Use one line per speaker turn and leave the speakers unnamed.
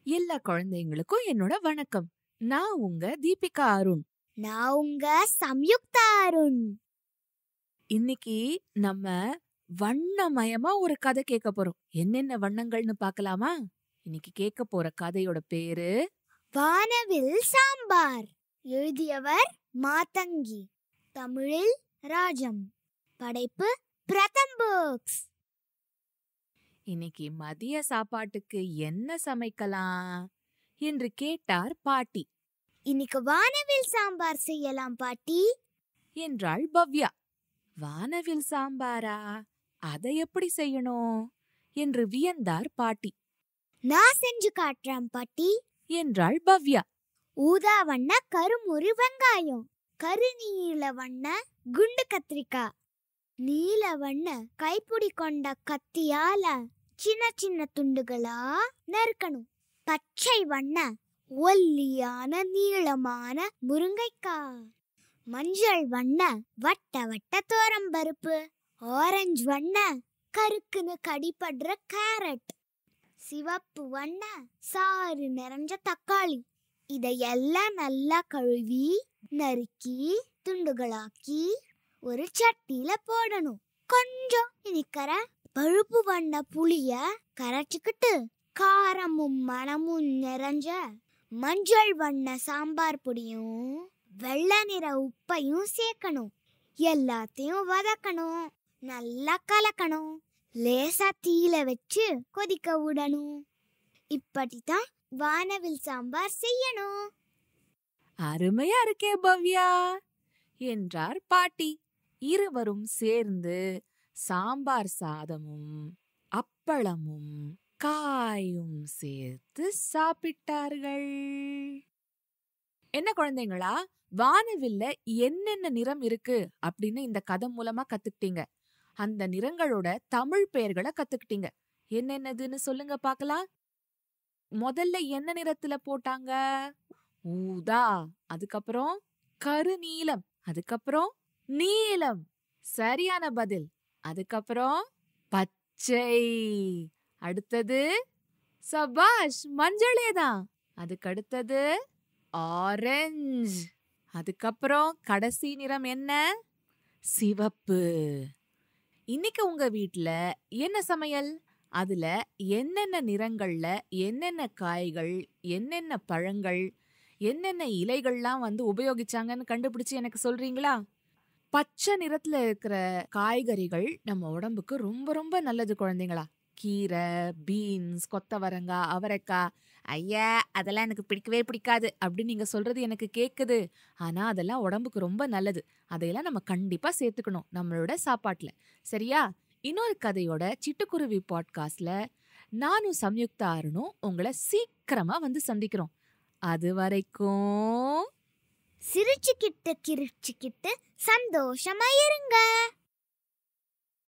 எல்லா குழந்தைங்களுக்கும் என்னோட வணக்கம். நான் உங்க தீபிகா அருண்.
நான் உங்க சம்யுக்தா அருண்.
இன்னைக்கு நம்ம வண்ணமயமா ஒரு கதை கேட்க போறோம். என்னென்ன வண்ணங்கள்னு பார்க்கலாமா? இன்னைக்கு கேட்க போற கதையோட பேரு
வானவில் சாம்பார். எழுதியவர் மாதங்கி. தமிழில் ராஜம். படைப்பு பிரதம் புக்ஸ்.
இன்னைக்கு மதிய சாப்பாட்டுக்கு என்ன சமைக்கலாம் என்று கேட்டார் பாட்டி
இன்னைக்கு வானவில் சாம்பார் செய்யலாம் பாட்டி
என்றாள் பவ்யா. வானவில் சாம்பாரா? அதை எப்படி செய்யணும் என்று வியந்தார் பாட்டி.
நான் செஞ்சு காட்டுறேன் பாட்டி
என்றாள் பவ்யா.
ஊதா வண்ண கருமுறு வெங்காயம், கருநீல வண்ண குண்டு கத்திரிக்காய், நீல வண்ண கைப்பிடி கொண்ட கத்தியால சின்ன சின்ன துண்டுகளா நறுக்கணும். பச்சை வண்ண ஒல்லியான நீளமான முருங்கைக்காய், மஞ்சள் வண்ண வட்ட வட்ட தோரம்பருப்பு, ஆரஞ்சு வண்ண கருக்குன்னு கடிபடுற கேரட், சிவப்பு வண்ண சாறு நிறைஞ்ச தக்காளி. இதையெல்லாம் நல்லா கழுவி நறுக்கி துண்டுகளாக்கி ஒரு சட்டியில போடணும். கொஞ்சம் இனிக்கிற பழுப்பு வண்ண புளிய கரைச்சுக்கிட்டு காரமும் மணமும் நிறைஞ்ச மஞ்சள் வண்ண சாம்பார் பொடியும் வெள்ளை நிற உப்பையும் சேர்க்கணும். எல்லாத்தையும் வதக்கணும், நல்லா கலக்கணும், லேசா தீயில வச்சு கொதிக்க விடணும். இப்படித்தான் வானவில் சாம்பார் செய்யணும்.
அருமையா இருக்கே பவ்யா என்றார் பாட்டி. இருவரும் சேர்ந்து சாம்பார் சாதமும் அப்பளமும் காயும் சேர்த்து சாப்பிட்டார்கள். என்ன குழந்தைங்களா, வானவில்ல என்னென்ன நிறம் இருக்கு அப்படின்னு இந்த கதை மூலமா கத்துக்கிட்டீங்க. அந்த நிறங்களோட தமிழ் பெயர்களை கத்துக்கிட்டீங்க. என்னென்னதுன்னு சொல்லுங்க பாக்கலாம். முதல்ல என்ன நிறத்துல போட்டாங்க? ஊதா, அதுக்கப்புறம் கருநீலம், அதுக்கப்புறம் நீலம். சரியான பதில். அதுக்கப்புறம் பச்சை, அடுத்தது சபாஷ் மஞ்சளேதான். அதுக்கடுத்தது ஆரஞ்சு, அதுக்கப்புறம் கடைசி நிறம் என்ன? சிவப்பு. இன்னைக்கு உங்க வீட்ல என்ன சமையல்? அதுல என்னென்ன நிறங்கள்ல என்னென்ன காய்கள், என்னென்ன பழங்கள், என்னென்ன இலைகள்லாம் உபயோகிச்சாங்கன்னு கண்டுபிடிச்சு எனக்கு சொல்றீங்களா? பச்சை நிறத்துல இருக்கிற காய்கறிகள் நம்ம உடம்புக்கு ரொம்ப ரொம்ப நல்லது குழந்தைங்களா. கீரை, பீன்ஸ், கொத்தவரங்காய், அவரைக்காய். ஐயா, அதெல்லாம் எனக்கு பிடிக்கவே பிடிக்காது அப்படின்னு நீங்க சொல்றது எனக்கு கேக்குது. ஆனா அதெல்லாம் உடம்புக்கு ரொம்ப நல்லது. அதையெல்லாம் நம்ம கண்டிப்பா சேர்த்துக்கணும் நம்மளோட சாப்பாட்டுல. சரியா? இன்னொரு கதையோட சிட்டுக்குருவி பாட்காஸ்ட்ல நானும் சம்யுக்தா அருணும் உங்களை சீக்கிரமா சந்திக்கிறோம். அது வரைக்கும்
சிரிச்சுக்கிட்டு கிரிச்சுக்கிட்டு சந்தோஷமா இருங்க.